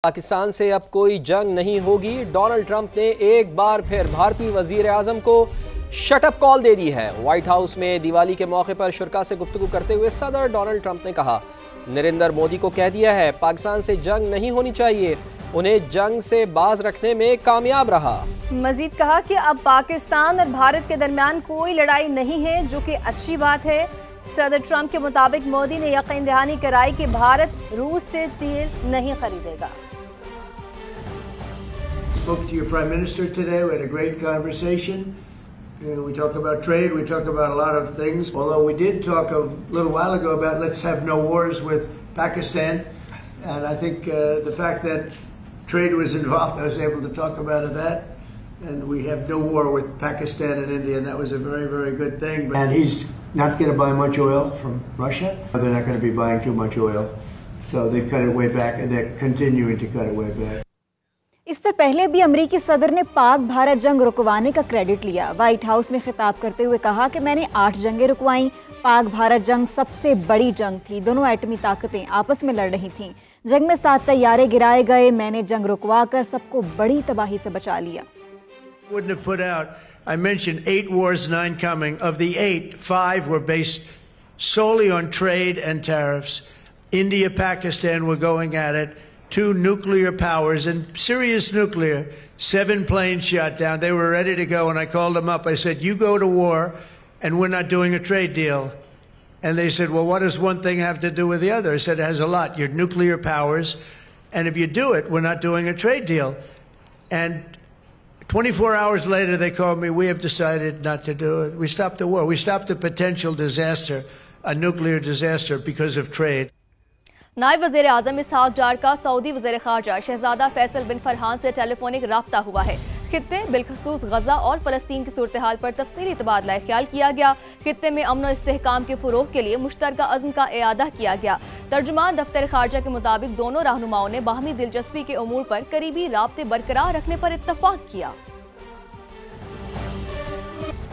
पाकिस्तान से अब कोई जंग नहीं होगी। डोनाल्ड ट्रंप ने एक बार फिर भारतीय वजीर आजम को शटअप कॉल दे दी है। व्हाइट हाउस में दिवाली के मौके पर शुरा से गुफ्तगू करते हुए सदर डोनाल्ड ट्रंप ने कहा, नरेंद्र मोदी को कह दिया है पाकिस्तान से जंग नहीं होनी चाहिए, उन्हें जंग से बाज रखने में कामयाब रहा। मजीद कहा कि अब पाकिस्तान और भारत के दरमियान कोई लड़ाई नहीं है, जो कि अच्छी बात है। सदर ट्रंप के मुताबिक मोदी ने यकीन दहानी कराई कि भारत रूस से तेल नहीं खरीदेगा। Spoke to your Prime Minister today. We had a great conversation. We talked about trade. We talked about a lot of things. Although we did talk a little while ago about let's have no wars with Pakistan. And I think the fact that trade was involved, I was able to talk about that. And we have no war with Pakistan and India, and that was a very, very good thing. And he's not going to buy much oil from Russia. They're not going to be buying too much oil. So they've cut it way back, and they're continuing to cut it way back. इससे पहले भी अमेरिकी सदर ने पाक भारत जंग रुकवाने का credit लिया। व्हाइट हाउस में खिताब करते हुए कहा कि मैंने 8 जंगें रुकवाईं। पाक भारत जंग सबसे बड़ी जंग थी, दोनों एटमी ताकतें आपस में लड़ रही थीं। जंग में 7 तैयारे गिराए गए, मैंने जंग रुकवा कर सबको बड़ी तबाही से बचा लिया। Wouldn't have put out. I mentioned 8 wars, 9 coming. Of the 8, 5 were based solely on trade and tariffs. India, Pakistan were going at it. 2 nuclear powers, and serious nuclear. 7 planes shot down. They were ready to go, and I called them up. I said, you go to war, and we're not doing a trade deal. And they said, well, what does one thing have to do with the other? I said, it has a lot. You're nuclear powers, and if you do it, we're not doing a trade deal. And 24 hours later, they called me, we have decided not to do it. We stopped the war. We stopped a potential disaster, a nuclear disaster, because of trade. नायब वज़ीर आज़म इसहाक डार का Saudi वज़ीर ख़ारजा शहज़ादा फैसल बिन फरहान से telephonic रब्ता हुआ है। खित्ते बिलखसूस गजा और फ़लस्तीन की सूरत हाल पर तफसीली तबादला ख्याल किया गया। खित्ते में अमन और इस्तेहकाम के फ़रोग़ के लिए मुश्तरका अज़्म का इआदा किया गया। तर्जुमान दफ्तर ख़ारजा के मुताबिक दोनों रहनुमाओं ने बाहमी दिलचस्पी के उमूर पर करीबी राब्ते बरकरार रखने पर इत्तफ़ाक़ किया।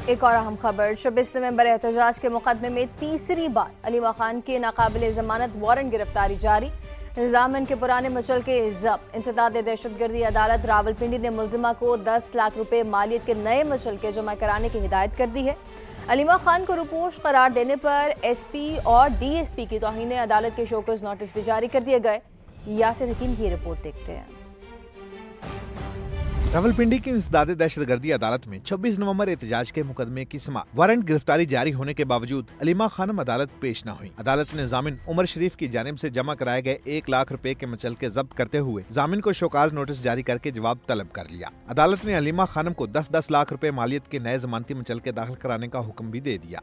एक और अहम खबर, 26 नवंबर एहतजाज के मुकदमे में तीसरी बार अलीमा खान के नाकाबिले ज़मानत वारंट गिरफ्तारी जारी। निज़ामन के पुराने मचल के ज़ब्त इंसदाद दहशतगर्दी अदालत रावलपिंडी ने मुलजिमा को 10 लाख रुपए मालियत के नए मचल के जमा कराने की हिदायत कर दी है। अलीमा खान को रुपोश करार देने पर SP और DSP की तौहीन अदालत के शोकॉज नोटिस भी जारी कर दिए गए। यासिर हकीम की रिपोर्ट देखते हैं। रावलपिंडी की इंसदाद दहशतगर्दी अदालत में 26 नवंबर एहतजाज के मुकदमे की समाअत। वारंट गिरफ्तारी जारी होने के बावजूद अलीमा खानम अदालत पेश न हुई। अदालत ने जामिन उमर शरीफ की जानिब से जमा कराए गए 1 लाख रुपए के मचल के जब्त करते हुए जामिन को शोकाज नोटिस जारी करके जवाब तलब कर लिया। अदालत ने अलीमा खानम को 10-10 लाख रुपए मालियत के नए जमानती मचल के दाखिल कराने का हुक्म भी दे दिया।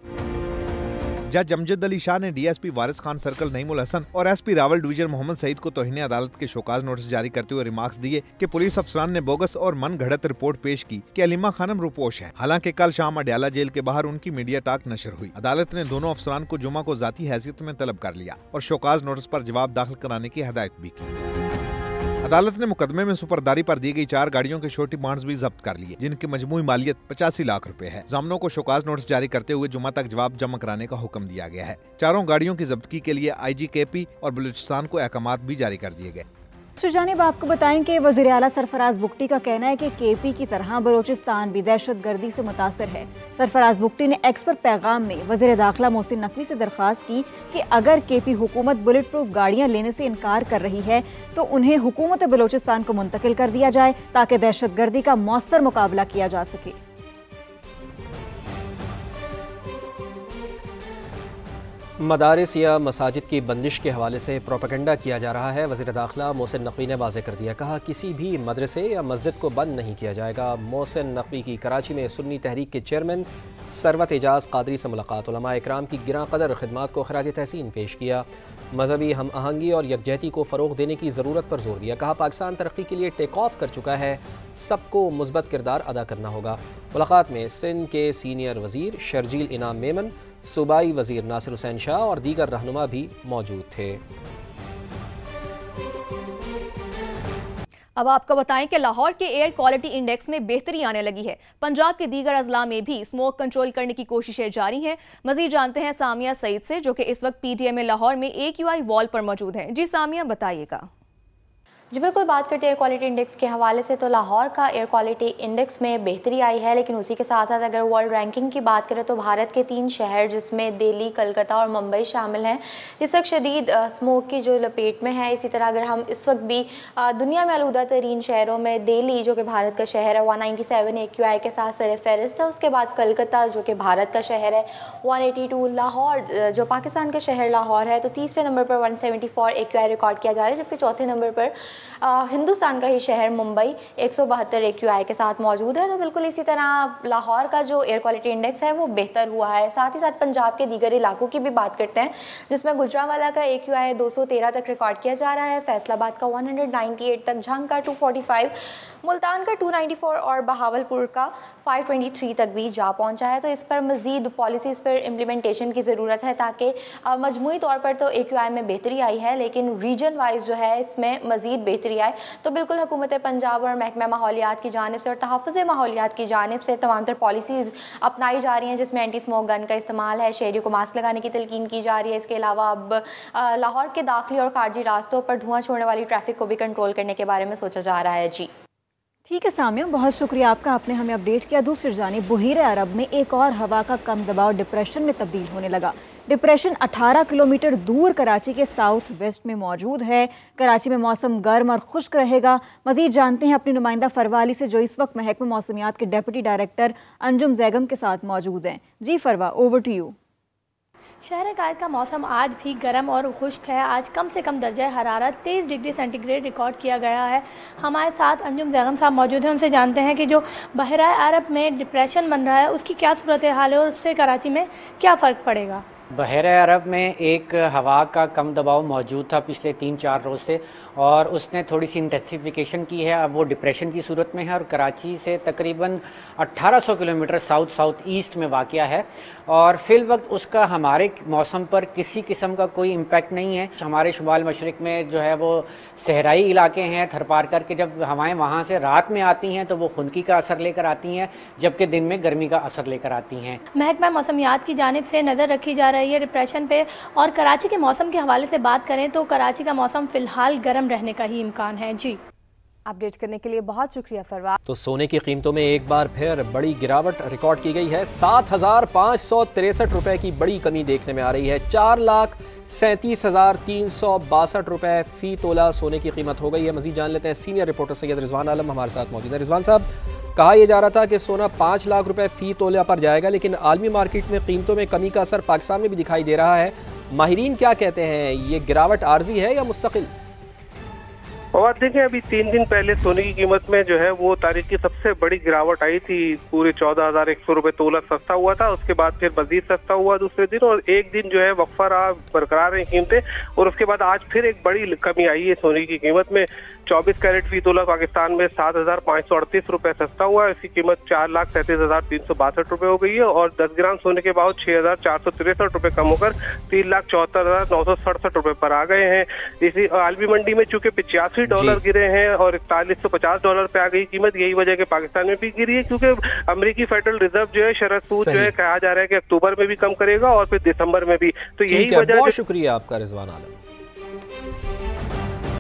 जज अमजद अली शाह ने DSP वारिस खान सर्कल नईमुल हसन और SP रावल डिवीजन मोहम्मद सईद को तौहीन अदालत के शोकाज नोटिस जारी करते हुए रिमार्क्स दिए कि पुलिस अफसरान ने बोगस और मन घड़त रिपोर्ट पेश की कि अलीमा खानम रुपोश है। हालांकि कल शाम अडयाला जेल के बाहर उनकी मीडिया टॉक नशर हुई। अदालत ने दोनों अफसरान को जुमा को जाती हैसियत में तलब कर लिया और शोकाज नोटिस पर जवाब दाखिल कराने की हदायत भी की। अदालत ने मुकदमे में सुपरदारी पर दी गई 4 गाड़ियों के छोटी बॉन्ड्स भी जब्त कर लिए, जिनकी मजमूई मालियत 85 लाख रुपए है। जामनों को शोकाज नोटिस जारी करते हुए जुमा तक जवाब जमा कराने का हुक्म दिया गया है। चारों गाड़ियों की जब्तगी के लिए IG KP और बलूचिस्तान को अहकामात भी जारी कर दिए गए। जानिब आपको बताएं कि वज़ीर आला सरफराज बुगटी का कहना है कि KP की तरह बलोचिस्तान भी दहशतगर्दी से मुतासर है। सरफराज बुगटी ने एक्स पर पैगाम में वज़ीर दाखिला मोहसिन नकवी से दरख्वास्त की कि अगर KP हुकूमत बुलेट प्रूफ गाड़ियाँ लेने से इनकार कर रही है तो उन्हें हुकूमत बलोचिस्तान को मुंतकिल कर दिया जाए ताकि दहशतगर्दी का मौसर मुकाबला किया जा सके। मदारिस या मसाजिद की बंदिश के हवाले से प्रोपेगेंडा किया जा रहा है। वज़ीर दाखिला मोहसिन नकवी ने वाज़ेह कर दिया, कहा किसी भी मदरसे या मस्जिद को बंद नहीं किया जाएगा। मोहसिन नकवी की कराची में सुन्नी तहरीक के चेयरमैन सरवत एजाज कादरी से मुलाकात। उलमा इकराम की गिरां कदर खिदमात को खराज तहसीन पेश किया। मजहबी हम आहंगी और यकजहती को फ़रोग़ देने की ज़रूरत पर जोर दिया। कहा पाकिस्तान तरक्की के लिए टेक ऑफ कर चुका है, सबको मुस्बत किरदार अदा करना होगा। मुलाकात में सिंध के सीनियर वज़ीर शर्जील इनाम मेमन, सूबाई वज़ीर नासिर हुसैन शाह और दीगर रहनुमा भी मौजूद थे। अब आपको बताएं कि लाहौर के एयर क्वालिटी इंडेक्स में बेहतरी आने लगी है। पंजाब के दीगर अजला में भी स्मोक कंट्रोल करने की कोशिशें जारी हैं। मजीद जानते हैं सामिया सईद से, जो कि इस वक्त PTM लाहौर में AQI वॉल पर मौजूद हैं। जी सामिया, बताइएगा। जी बिल्कुल, बात करते हैं एयर क्वालिटी इंडेक्स के हवाले से, तो लाहौर का एयर क्वालिटी इंडेक्स में बेहतरी आई है, लेकिन उसी के साथ साथ अगर वर्ल्ड रैंकिंग की बात करें तो भारत के 3 शहर जिसमें दिल्ली, कलकत्ता और मुंबई शामिल हैं, इस वक्त शदीद स्मोक की जो लपेट में है। इसी तरह अगर हम इस वक्त भी दुनिया में आलूदा तरीन शहरों में दिल्ली जो कि भारत का शहर है 197 AQI के साथ सर फहरिस्त है, उसके बाद कलकत्ता जो कि भारत का शहर है 182, लाहौर जो पाकिस्तान का शहर लाहौर है तो तीसरे नंबर पर 174 AQI रिकॉर्ड किया जा रहा है, जबकि चौथे नंबर पर हिंदुस्तान का ही शहर मुंबई 172 AQI के साथ मौजूद है। तो बिल्कुल इसी तरह लाहौर का जो एयर क्वालिटी इंडेक्स है वो बेहतर हुआ है। साथ ही साथ पंजाब के दीगर इलाकों की भी बात करते हैं, जिसमें गुजरांवाला का AQI 213 तक रिकॉर्ड किया जा रहा है, फैसलाबाद का 198 तक, झंग का 245, मुल्तान का 294 और बहावलपुर का 523 तक भी जा पहुंचा है। तो इस पर मज़ीद पॉलिसीज़ पर इम्प्लीमेंटेशन की ज़रूरत है, ताकि मजमूई तौर पर तो AQI में बेहतरी आई है, लेकिन रीजन वाइज जो है इसमें मज़ीद बेहतरी आए। तो बिल्कुल हुकूमत पंजाब और महकमा माहौलियात की जानिब से और तहफ़्फ़ुज़ माहौलियात की जानिब से तमाम तर पॉलिसीज़ अपनाई जा रही हैं, जिसमें एंटी स्मोक गन का इस्तेमाल है, शहरियों को मास्क लगाने की तलकीन की जा रही है। इसके अलावा अब लाहौर के दाखिली और खारजी रास्तों पर धुआं छोड़ने वाली ट्रैफिक को भी कंट्रोल करने के बारे में सोचा जा रहा है। जी ठीक है सामिया, बहुत शुक्रिया आपका, आपने हमें अपडेट किया। दूसरी जानिब बहीर अरब में एक और हवा का कम दबाव डिप्रेशन में तब्दील होने लगा। डिप्रेशन 18 किलोमीटर दूर कराची के साउथ वेस्ट में मौजूद है। कराची में मौसम गर्म और खुश्क रहेगा। मजीद जानते हैं अपनी नुमाइंदा फरवा अली से, जो इस वक्त महकमा मौसमियात के डिप्टी डायरेक्टर अंजुम जैगम के साथ मौजूद हैं। जी फरवा, ओवर टू यू। शहर कायद का मौसम आज भी गर्म और खुश्क है। आज कम से कम दर्जा हरारत 23 डिग्री सेंटीग्रेड रिकॉर्ड किया गया है। हमारे साथ अंजुम जैगम साहब मौजूद हैं, उनसे जानते हैं कि जो बहरा अरब में डिप्रेशन बन रहा है उसकी क्या सूरत हाल है और उससे कराची में क्या फ़र्क पड़ेगा। बहरा अरब में एक हवा का कम दबाव मौजूद था पिछले 3-4 रोज़ से, और उसने थोड़ी सी इंटेंसिफिकेशन की है। अब वो डिप्रेशन की सूरत में है और कराची से तकरीबन 1800 किलोमीटर साउथ ईस्ट में वाक़या है, और फिल वक्त उसका हमारे मौसम पर किसी किस्म का कोई इम्पैक्ट नहीं है। हमारे शुमाल मशरिक में जो है वो सहराई इलाके हैं, थरपार करके जब हवाएं वहाँ से रात में आती हैं तो वो खुनकी का असर लेकर आती हैं, जबकि दिन में गर्मी का असर लेकर आती हैं। महकमा मौसमियात की जानिब से नज़र रखी जा रही है डिप्रेशन पे। और कराची के मौसम के हवाले से बात करें तो कराची का मौसम फ़िलहाल गर्म रहने का ही इम्कान है। जी अपडेट करने के लिए बहुत शुक्रिया फरवा। तो सोने की कीमतों में एक बार फिर बड़ी गिरावट रिकॉर्ड की गई है। 7,563 रुपए की बड़ी कमी देखने में आ रही है। 4,37,362 रुपए फी तोला सोने की कीमत हो गई है। मजीद जान लेते हैं, सीनियर रिपोर्टर सैयद रिजवान आलम हमारे साथ मौजूद है। रिजवान साहब, कहा यह जा रहा था कि सोना 5 लाख रुपए फी तोला पर जाएगा, लेकिन आलमी मार्केट में कीमतों में कमी का असर पाकिस्तान में भी दिखाई दे रहा है। माहिरीन क्या कहते हैं, ये गिरावट आर्जी है या मुस्तकिल? और देखें, अभी 3 दिन पहले सोने की कीमत में जो है वो तारीख की सबसे बड़ी गिरावट आई थी। पूरे 14,100 रुपए तोला सस्ता हुआ था, उसके बाद फिर मजीद सस्ता हुआ दूसरे दिन, और एक दिन जो है वक्फा रहा, बरकरार रही कीमतें, और उसके बाद आज फिर एक बड़ी कमी आई है सोने की कीमत में। 24 कैरेट फी तोला पाकिस्तान में 7,538 रुपए सस्ता हुआ है, इसकी कीमत 4,37,362 रुपए हो गई है, और 10 ग्राम सोने के बाद 6,463 रुपए कम होकर 3,74,967 रुपए पर आ गए हैं। इसी आलमी मंडी में चूंकि $85 गिरे हैं और $4150 पे आ गई कीमत, यही वजह कि पाकिस्तान में भी गिरी है, क्योंकि अमेरिकी फेडरल रिजर्व जो है शरद सूद जो है कहा जा रहा है कि अक्टूबर में भी कम करेगा और फिर दिसंबर में भी। तो यही वजह। बहुत शुक्रिया आपका रिजवान आलम।